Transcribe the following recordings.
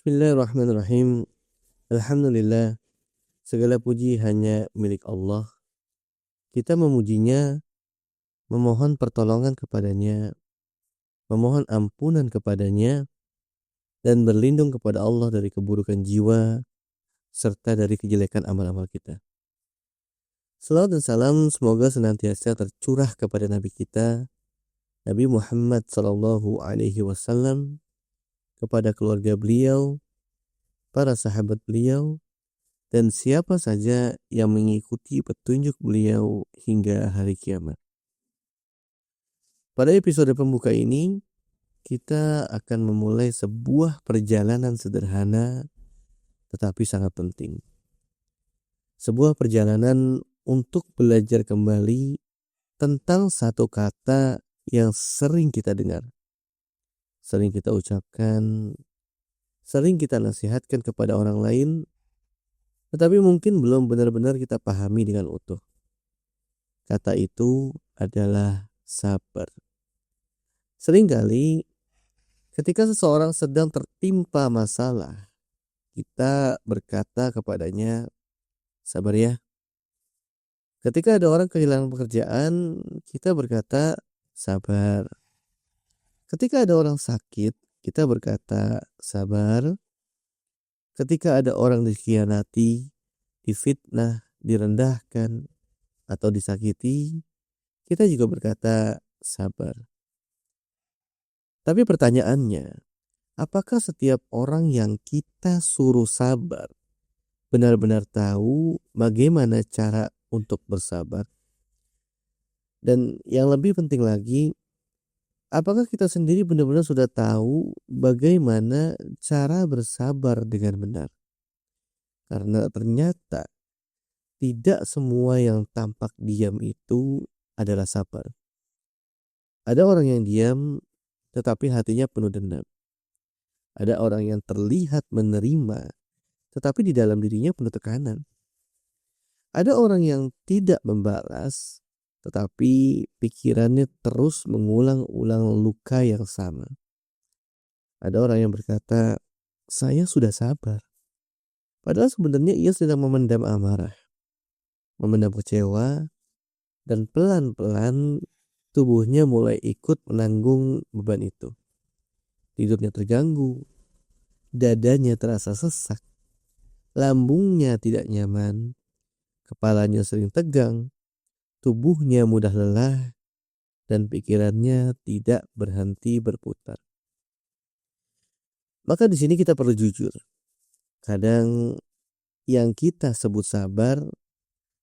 Bismillahirrahmanirrahim. Alhamdulillah, segala puji hanya milik Allah. Kita memujinya, memohon pertolongan kepadanya, memohon ampunan kepadanya, dan berlindung kepada Allah dari keburukan jiwa, serta dari kejelekan amal-amal kita. Salawat dan salam semoga senantiasa tercurah kepada Nabi kita, Nabi Muhammad SAW, kepada keluarga beliau, para sahabat beliau, dan siapa saja yang mengikuti petunjuk beliau hingga hari kiamat. Pada episode pembuka ini, kita akan memulai sebuah perjalanan sederhana tetapi sangat penting. Sebuah perjalanan untuk belajar kembali tentang satu kata yang sering kita dengar, sering kita ucapkan, sering kita nasihatkan kepada orang lain, tetapi mungkin belum benar-benar kita pahami dengan utuh. Kata itu adalah sabar. Seringkali ketika seseorang sedang tertimpa masalah, kita berkata kepadanya, sabar ya. Ketika ada orang kehilangan pekerjaan, kita berkata, sabar. Ketika ada orang sakit, kita berkata, sabar. Ketika ada orang dikhianati, difitnah, direndahkan, atau disakiti, kita juga berkata, sabar. Tapi pertanyaannya, apakah setiap orang yang kita suruh sabar benar-benar tahu bagaimana cara untuk bersabar? Dan yang lebih penting lagi, apakah kita sendiri benar-benar sudah tahu bagaimana cara bersabar dengan benar? Karena ternyata tidak semua yang tampak diam itu adalah sabar. Ada orang yang diam tetapi hatinya penuh dendam. Ada orang yang terlihat menerima tetapi di dalam dirinya penuh tekanan. Ada orang yang tidak membalas tetapi pikirannya terus mengulang-ulang luka yang sama. Ada orang yang berkata, saya sudah sabar. Padahal sebenarnya ia sedang memendam amarah, memendam kecewa, dan pelan-pelan tubuhnya mulai ikut menanggung beban itu. Tidurnya terganggu, dadanya terasa sesak, lambungnya tidak nyaman, kepalanya sering tegang, tubuhnya mudah lelah, dan pikirannya tidak berhenti berputar. Maka di sini kita perlu jujur. Kadang yang kita sebut sabar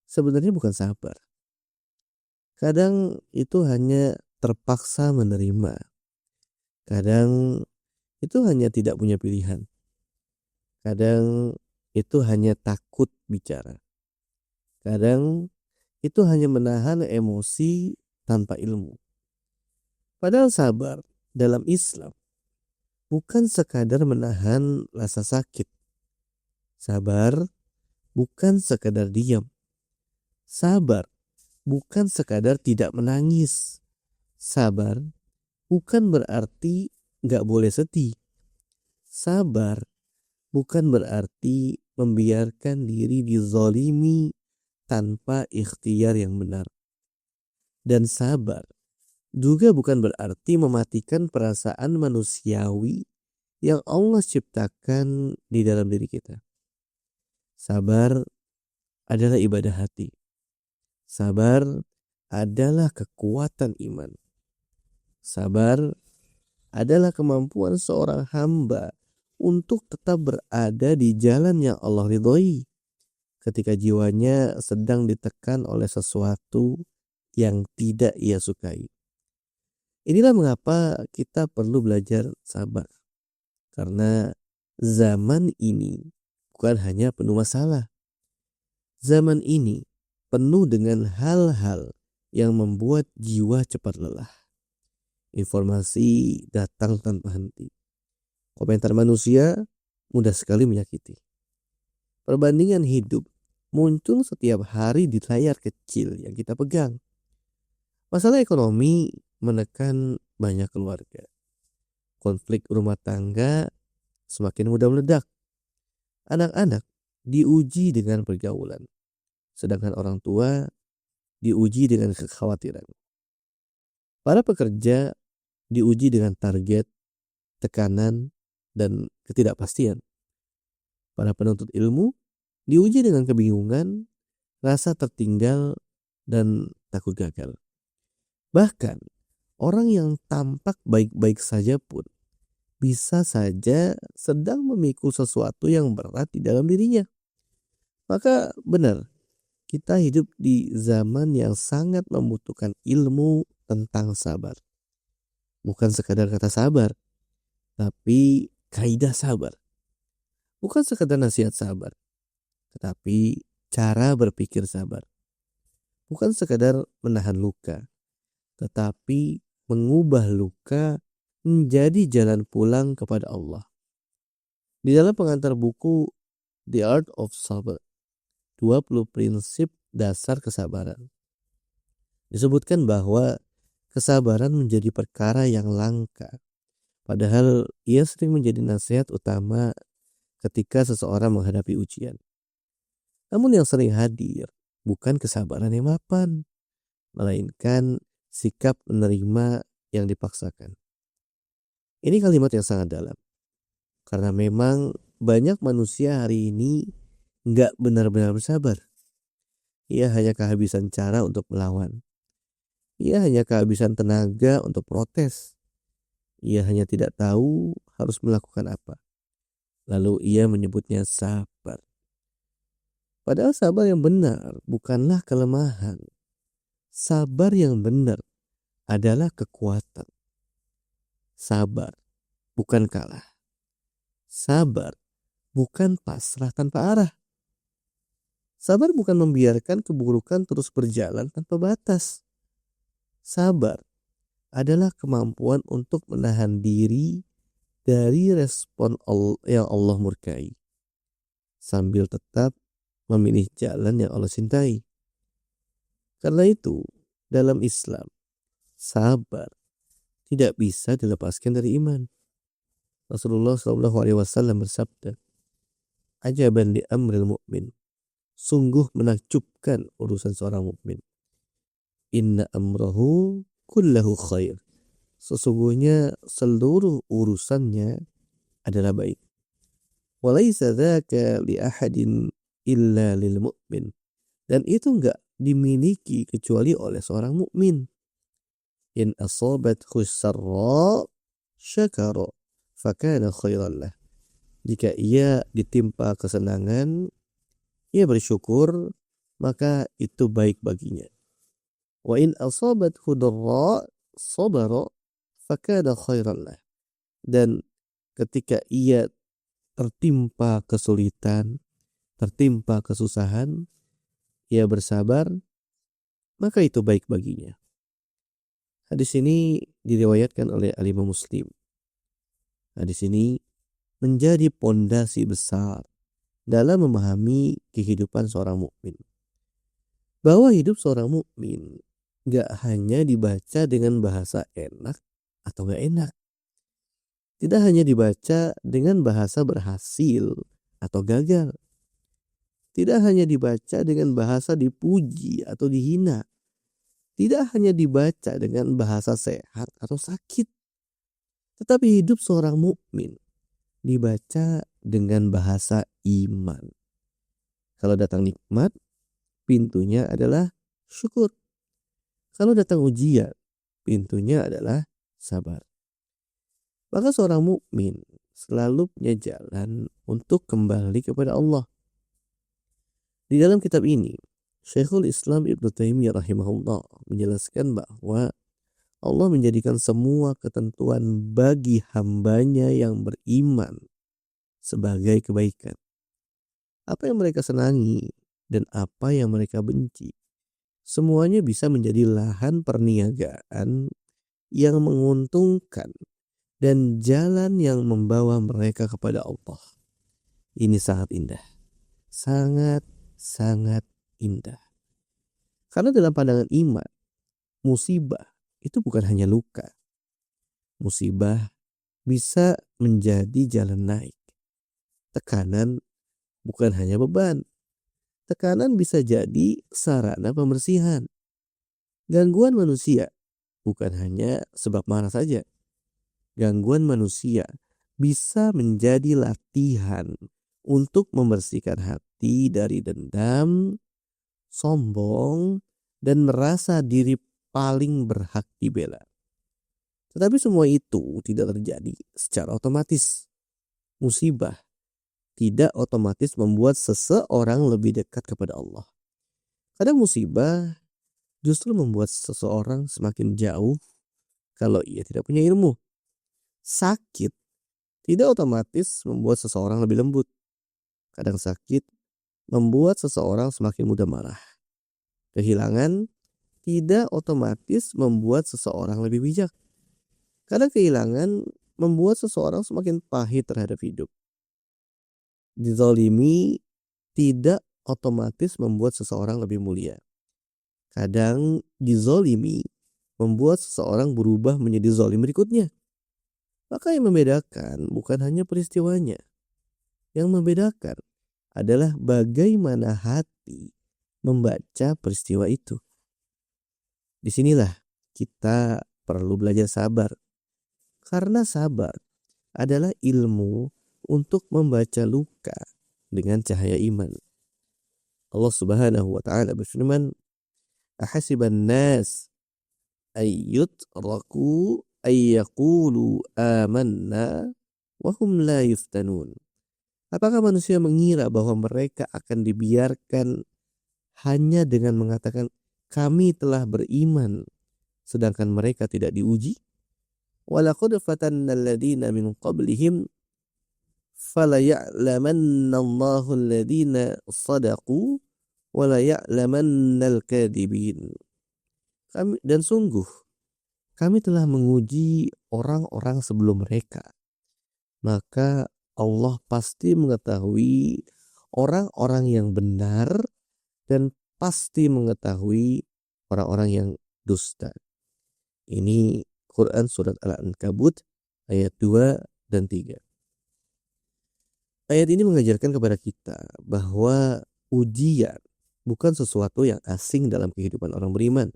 sebenarnya bukan sabar. Kadang itu hanya terpaksa menerima. Kadang itu hanya tidak punya pilihan. Kadang itu hanya takut bicara. Kadang itu hanya menahan emosi tanpa ilmu. Padahal sabar dalam Islam bukan sekadar menahan rasa sakit. Sabar bukan sekadar diam. Sabar bukan sekadar tidak menangis. Sabar bukan berarti gak boleh sedih. Sabar bukan berarti membiarkan diri dizalimi tanpa ikhtiar yang benar. Dan sabar juga bukan berarti mematikan perasaan manusiawi yang Allah ciptakan di dalam diri kita. Sabar adalah ibadah hati. Sabar adalah kekuatan iman. Sabar adalah kemampuan seorang hamba untuk tetap berada di jalan yang Allah ridhoi ketika jiwanya sedang ditekan oleh sesuatu yang tidak ia sukai. Inilah mengapa kita perlu belajar sabar. Karena zaman ini bukan hanya penuh masalah. Zaman ini penuh dengan hal-hal yang membuat jiwa cepat lelah. Informasi datang tanpa henti. Komentar manusia mudah sekali menyakiti. Perbandingan hidup muncul setiap hari di layar kecil yang kita pegang. Masalah ekonomi menekan banyak keluarga. Konflik rumah tangga semakin mudah meledak. Anak-anak diuji dengan pergaulan, sedangkan orang tua diuji dengan kekhawatiran. Para pekerja diuji dengan target, tekanan, dan ketidakpastian. Para penuntut ilmu diuji dengan kebingungan, rasa tertinggal, dan takut gagal. Bahkan, orang yang tampak baik-baik saja pun bisa saja sedang memikul sesuatu yang berat di dalam dirinya. Maka benar, kita hidup di zaman yang sangat membutuhkan ilmu tentang sabar. Bukan sekadar kata sabar, tapi kaidah sabar. Bukan sekadar nasihat sabar, tetapi cara berpikir sabar. Bukan sekadar menahan luka, tetapi mengubah luka menjadi jalan pulang kepada Allah. Di dalam pengantar buku The Art of Sabr, 20 prinsip dasar kesabaran, disebutkan bahwa kesabaran menjadi perkara yang langka. Padahal ia sering menjadi nasihat utama ketika seseorang menghadapi ujian. Namun yang sering hadir bukan kesabaran yang mapan, melainkan sikap menerima yang dipaksakan. Ini kalimat yang sangat dalam. Karena memang banyak manusia hari ini nggak benar-benar bersabar. Ia hanya kehabisan cara untuk melawan. Ia hanya kehabisan tenaga untuk protes. Ia hanya tidak tahu harus melakukan apa. Lalu ia menyebutnya sabar. Padahal sabar yang benar bukanlah kelemahan. Sabar yang benar adalah kekuatan. Sabar bukan kalah. Sabar bukan pasrah tanpa arah. Sabar bukan membiarkan keburukan terus berjalan tanpa batas. Sabar adalah kemampuan untuk menahan diri dari respon yang Allah murkai, sambil tetap memilih jalan yang Allah cintai. Karena itu, dalam Islam, sabar tidak bisa dilepaskan dari iman. Rasulullah SAW bersabda, "Ajaban li amril mu'min." Sungguh menakjubkan urusan seorang mukmin. Inna amrahu kullahu khair. Sesungguhnya seluruh urusannya adalah baik. Walaysa dzaka li ahadin illa lil mu'min. Dan itu enggak dimiliki kecuali oleh seorang mukmin. In asabathu sarra syakara fakana khairan lah. Jika ia ditimpa kesenangan, ia bersyukur, maka itu baik baginya. Wa in asabathu dharra sabara fakana khairan lah. Dan ketika ia tertimpa kesulitan, tertimpa kesusahan, ia bersabar, maka itu baik baginya. Hadis ini diriwayatkan oleh Al-Imam Muslim. Hadis ini menjadi pondasi besar dalam memahami kehidupan seorang mukmin. Bahwa hidup seorang mukmin gak hanya dibaca dengan bahasa enak atau gak enak. Tidak hanya dibaca dengan bahasa berhasil atau gagal. Tidak hanya dibaca dengan bahasa dipuji atau dihina. Tidak hanya dibaca dengan bahasa sehat atau sakit. Tetapi hidup seorang mukmin dibaca dengan bahasa iman. Kalau datang nikmat, pintunya adalah syukur. Kalau datang ujian, pintunya adalah sabar. Maka seorang mukmin selalu punya jalan untuk kembali kepada Allah. Di dalam kitab ini, Syekhul Islam Ibnu Taimiyah rahimahullah menjelaskan bahwa Allah menjadikan semua ketentuan bagi hambanya yang beriman sebagai kebaikan. Apa yang mereka senangi dan apa yang mereka benci, semuanya bisa menjadi lahan perniagaan yang menguntungkan dan jalan yang membawa mereka kepada Allah. Ini sangat indah. Sangat indah. Karena dalam pandangan iman, musibah itu bukan hanya luka. Musibah bisa menjadi jalan naik. Tekanan bukan hanya beban. Tekanan bisa jadi sarana pembersihan. Gangguan manusia bukan hanya sebab marah saja. Gangguan manusia bisa menjadi latihan untuk membersihkan hati dari dendam, sombong, dan merasa diri paling berhak dibela. Tetapi semua itu tidak terjadi secara otomatis. Musibah tidak otomatis membuat seseorang lebih dekat kepada Allah. Kadang musibah justru membuat seseorang semakin jauh kalau ia tidak punya ilmu. Sakit tidak otomatis membuat seseorang lebih lembut. Kadang sakit membuat seseorang semakin mudah marah. Kehilangan tidak otomatis membuat seseorang lebih bijak. Kadang kehilangan membuat seseorang semakin pahit terhadap hidup. Dizalimi tidak otomatis membuat seseorang lebih mulia. Kadang dizalimi membuat seseorang berubah menjadi zalim berikutnya. Maka yang membedakan bukan hanya peristiwanya. Yang membedakan adalah bagaimana hati membaca peristiwa itu. Disinilah kita perlu belajar sabar. Karena sabar adalah ilmu untuk membaca luka dengan cahaya iman. Allah Subhanahu wa taala berfirman, "Ahasiban nas ayyutraku ayyaqulu amanna wa hum la yuftanun." Apakah manusia mengira bahwa mereka akan dibiarkan hanya dengan mengatakan kami telah beriman sedangkan mereka tidak diuji? Walaqad fatanna alladziina min qablihim falaya'lamanna Allahu alladziina shadaqu wa laya'lamannal kadhibin. Dan sungguh kami telah menguji orang-orang sebelum mereka. Maka Allah pasti mengetahui orang-orang yang benar dan pasti mengetahui orang-orang yang dusta. Ini Quran surat Al-Ankabut ayat 2 dan 3. Ayat ini mengajarkan kepada kita bahwa ujian bukan sesuatu yang asing dalam kehidupan orang beriman.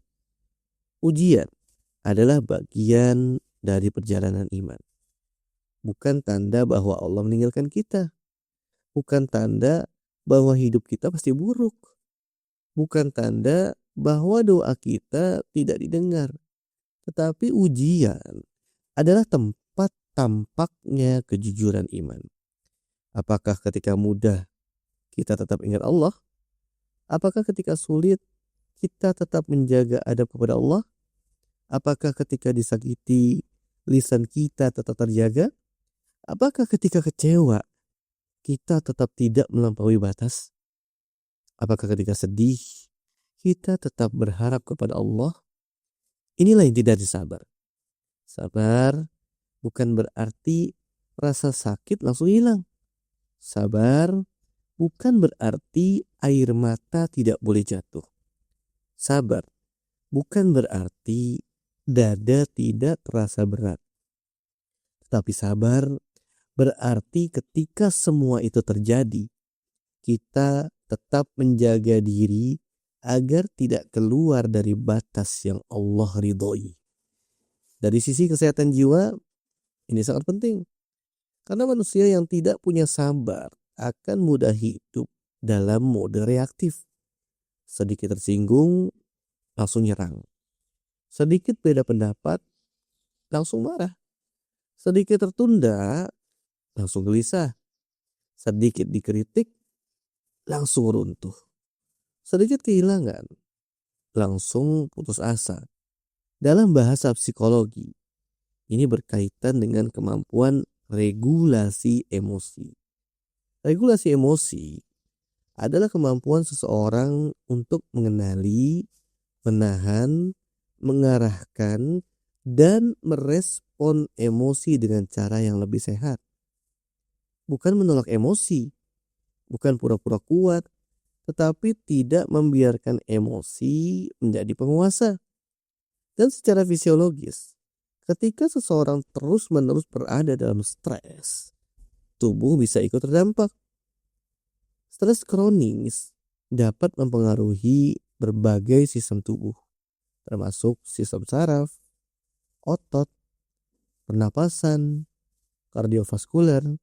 Ujian adalah bagian dari perjalanan iman. Bukan tanda bahwa Allah meninggalkan kita. Bukan tanda bahwa hidup kita pasti buruk. Bukan tanda bahwa doa kita tidak didengar. Tetapi ujian adalah tempat tampaknya kejujuran iman. Apakah ketika mudah kita tetap ingat Allah? Apakah ketika sulit kita tetap menjaga adab kepada Allah? Apakah ketika disakiti lisan kita tetap terjaga? Apakah ketika kecewa kita tetap tidak melampaui batas? Apakah ketika sedih kita tetap berharap kepada Allah? Inilah yang tidak disabar. Sabar bukan berarti rasa sakit langsung hilang. Sabar bukan berarti air mata tidak boleh jatuh. Sabar bukan berarti dada tidak terasa berat. Tetapi sabar berarti ketika semua itu terjadi, kita tetap menjaga diri agar tidak keluar dari batas yang Allah ridhoi. Dari sisi kesehatan jiwa, ini sangat penting. Karena manusia yang tidak punya sabar akan mudah hidup dalam mode reaktif. Sedikit tersinggung, langsung nyerang. Sedikit beda pendapat, langsung marah. Sedikit tertunda, langsung gelisah. Sedikit dikritik, langsung runtuh. Sedikit kehilangan, langsung putus asa. Dalam bahasa psikologi, ini berkaitan dengan kemampuan regulasi emosi. Regulasi emosi adalah kemampuan seseorang untuk mengenali, menahan, mengarahkan, dan merespon emosi dengan cara yang lebih sehat. Bukan menolak emosi, bukan pura-pura kuat, tetapi tidak membiarkan emosi menjadi penguasa. Dan secara fisiologis, ketika seseorang terus-menerus berada dalam stres, tubuh bisa ikut terdampak. Stres kronis dapat mempengaruhi berbagai sistem tubuh, termasuk sistem saraf, otot, pernapasan, kardiovaskuler,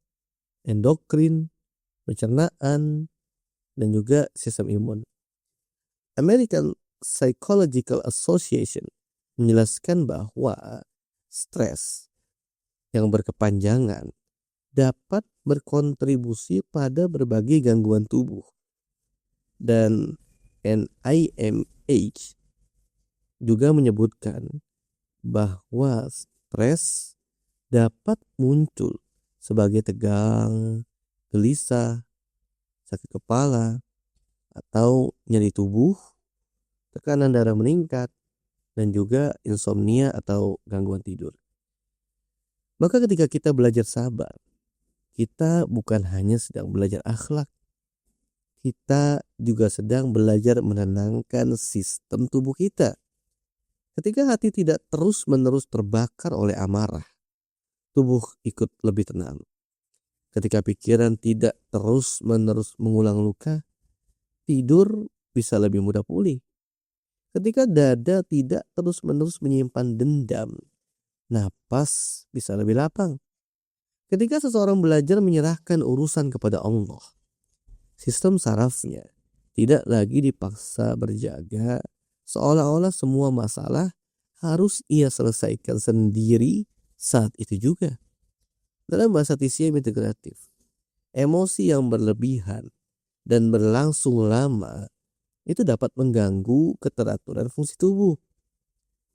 endokrin, pencernaan, dan juga sistem imun. American Psychological Association menjelaskan bahwa stres yang berkepanjangan dapat berkontribusi pada berbagai gangguan tubuh. Dan NIMH juga menyebutkan bahwa stres dapat muncul sebagai tegang, gelisah, sakit kepala, atau nyeri tubuh, tekanan darah meningkat, dan juga insomnia atau gangguan tidur. Maka ketika kita belajar sabar, kita bukan hanya sedang belajar akhlak, kita juga sedang belajar menenangkan sistem tubuh kita. Ketika hati tidak terus-menerus terbakar oleh amarah, tubuh ikut lebih tenang. Ketika pikiran tidak terus-menerus mengulang luka, tidur bisa lebih mudah pulih. Ketika dada tidak terus-menerus menyimpan dendam, napas bisa lebih lapang. Ketika seseorang belajar menyerahkan urusan kepada Allah, sistem sarafnya tidak lagi dipaksa berjaga, seolah-olah semua masalah harus ia selesaikan sendiri saat itu juga. Dalam bahasa TCM integratif, emosi yang berlebihan dan berlangsung lama itu dapat mengganggu keteraturan fungsi tubuh.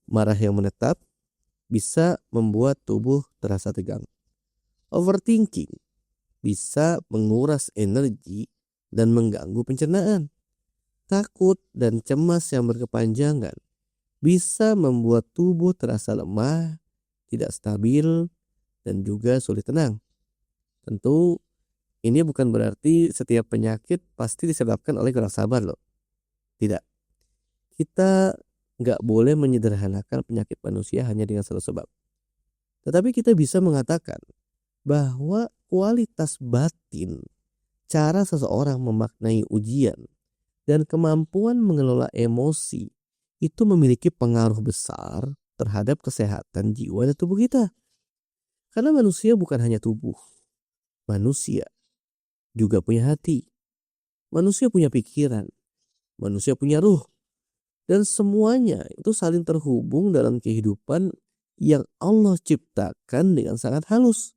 Marah yang menetap bisa membuat tubuh terasa tegang. Overthinking bisa menguras energi dan mengganggu pencernaan. Takut dan cemas yang berkepanjangan bisa membuat tubuh terasa lemah, tidak stabil, dan juga sulit tenang. Tentu ini bukan berarti setiap penyakit pasti disebabkan oleh kurang sabar loh. Tidak. Kita nggak boleh menyederhanakan penyakit manusia hanya dengan satu sebab. Tetapi kita bisa mengatakan bahwa kualitas batin, cara seseorang memaknai ujian, dan kemampuan mengelola emosi itu memiliki pengaruh besar terhadap kesehatan jiwa dan tubuh kita. Karena manusia bukan hanya tubuh. Manusia juga punya hati. Manusia punya pikiran. Manusia punya ruh. Dan semuanya itu saling terhubung dalam kehidupan yang Allah ciptakan dengan sangat halus.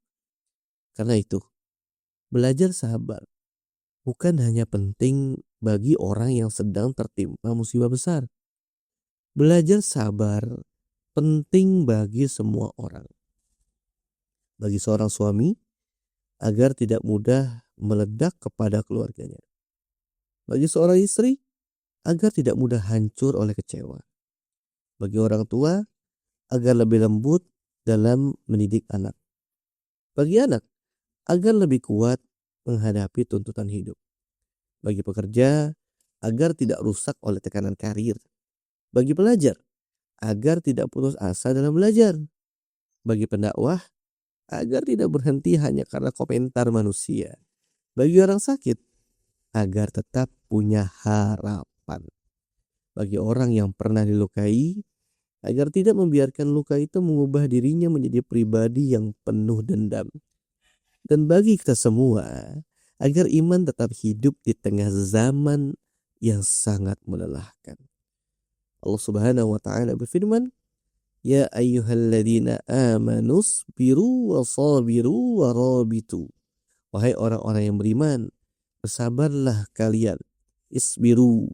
Karena itu, belajar sabar bukan hanya penting bagi orang yang sedang tertimpa musibah besar. Belajar sabar penting bagi semua orang. Bagi seorang suami, agar tidak mudah meledak kepada keluarganya. Bagi seorang istri, agar tidak mudah hancur oleh kecewa. Bagi orang tua, agar lebih lembut dalam mendidik anak. Bagi anak, agar lebih kuat menghadapi tuntutan hidup. Bagi pekerja, agar tidak rusak oleh tekanan karir. Bagi pelajar, agar tidak putus asa dalam belajar. Bagi pendakwah, agar tidak berhenti hanya karena komentar manusia. Bagi orang sakit, agar tetap punya harapan. Bagi orang yang pernah dilukai, agar tidak membiarkan luka itu mengubah dirinya menjadi pribadi yang penuh dendam. Dan bagi kita semua, agar iman tetap hidup di tengah zaman yang sangat melelahkan. Allah Subhanahu wa taala berfirman, "Ya ayyuhalladzina amanu sabiru wa sabiru wa rabitu." Wahai orang-orang yang beriman, bersabarlah kalian. Isbiru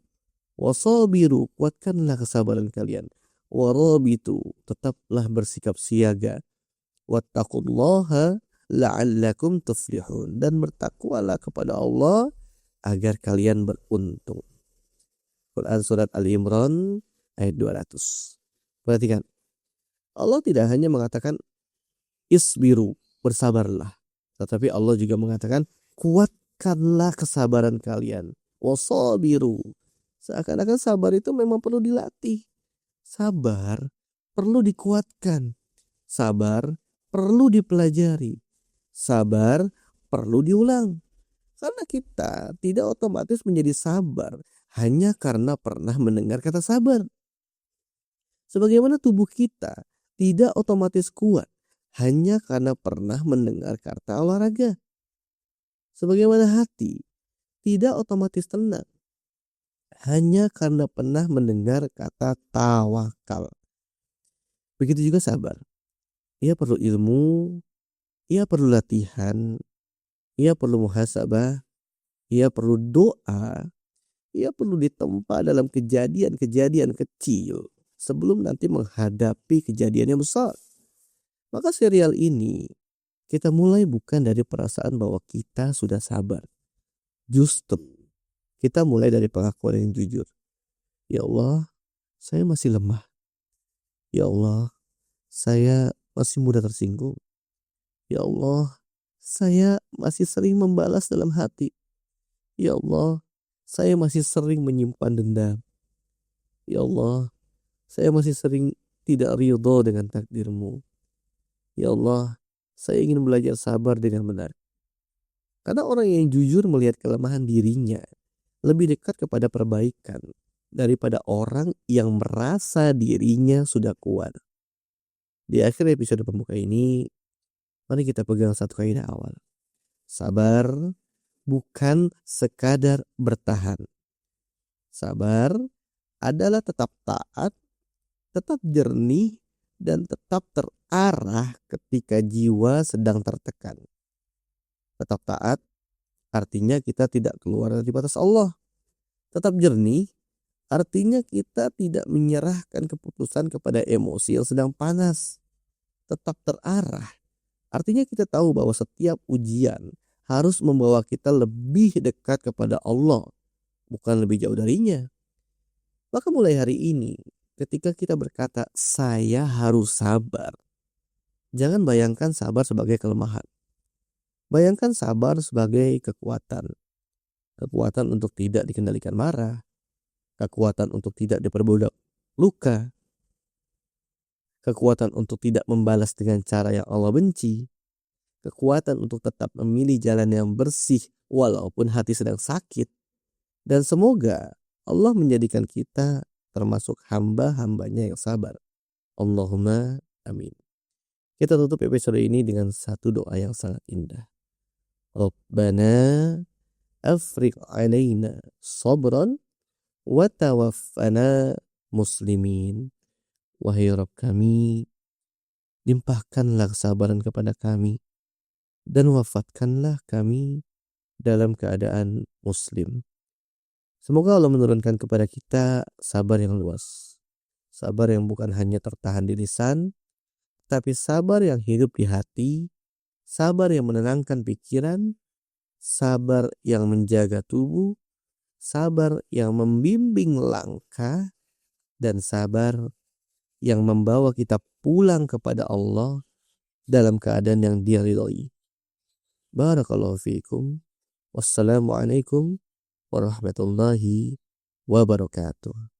wa sabiru, kuatkanlah kesabaran kalian. Wa rabitu, tetaplah bersikap siaga. Wattaqullaha la'allakum tuflihun, dan bertakwalah kepada Allah agar kalian beruntung. Quran surat Ali Imran ayat 200. Perhatikan, Allah tidak hanya mengatakan isbiru, bersabarlah, tetapi Allah juga mengatakan kuatkanlah kesabaran kalian. Wasabiru, seakan-akan sabar itu memang perlu dilatih. Sabar perlu dikuatkan. Sabar perlu dipelajari. Sabar perlu diulang. Karena kita tidak otomatis menjadi sabar hanya karena pernah mendengar kata sabar. Sebagaimana tubuh kita tidak otomatis kuat hanya karena pernah mendengar kata olahraga. Sebagaimana hati tidak otomatis tenang hanya karena pernah mendengar kata tawakal. Begitu juga sabar. Ia perlu ilmu, ia perlu latihan, ia perlu muhasabah, ia perlu doa, ia perlu ditempa dalam kejadian-kejadian kecil sebelum nanti menghadapi kejadian yang besar. Maka serial ini kita mulai bukan dari perasaan bahwa kita sudah sabar. Justru kita mulai dari pengakuan yang jujur. Ya Allah, saya masih lemah. Ya Allah, saya masih mudah tersinggung. Ya Allah, saya masih sering membalas dalam hati. Ya Allah, saya masih sering menyimpan dendam. Ya Allah, saya masih sering tidak ridho dengan takdir-Mu. Ya Allah, saya ingin belajar sabar dengan benar. Karena orang yang jujur melihat kelemahan dirinya lebih dekat kepada perbaikan daripada orang yang merasa dirinya sudah kuat. Di akhir episode pembuka ini, mari kita pegang satu kaidah awal. Sabar bukan sekadar bertahan. Sabar adalah tetap taat, tetap jernih, dan tetap terarah ketika jiwa sedang tertekan. Tetap taat artinya kita tidak keluar dari batas Allah. Tetap jernih artinya kita tidak menyerahkan keputusan kepada emosi yang sedang panas. Tetap terarah artinya kita tahu bahwa setiap ujian harus membawa kita lebih dekat kepada Allah, bukan lebih jauh darinya. Maka mulai hari ini, ketika kita berkata, saya harus sabar. Jangan bayangkan sabar sebagai kelemahan. Bayangkan sabar sebagai kekuatan. Kekuatan untuk tidak dikendalikan marah. Kekuatan untuk tidak diperbudak luka. Kekuatan untuk tidak membalas dengan cara yang Allah benci. Kekuatan untuk tetap memilih jalan yang bersih walaupun hati sedang sakit. Dan semoga Allah menjadikan kita termasuk hamba-hambanya yang sabar. Allahumma amin. Kita tutup episode ini dengan satu doa yang sangat indah. Rabbana afriq alaina sabran wa tawaffana muslimin. Wahai Rabb kami, limpahkanlah kesabaran kepada kami dan wafatkanlah kami dalam keadaan muslim. Semoga Allah menurunkan kepada kita sabar yang luas. Sabar yang bukan hanya tertahan di lisan, tapi sabar yang hidup di hati, sabar yang menenangkan pikiran, sabar yang menjaga tubuh, sabar yang membimbing langkah, dan sabar yang membawa kita pulang kepada Allah dalam keadaan yang Dia ridhoi. Barakallahu fiikum. Wassalamualaikum warahmatullahi wabarakatuh.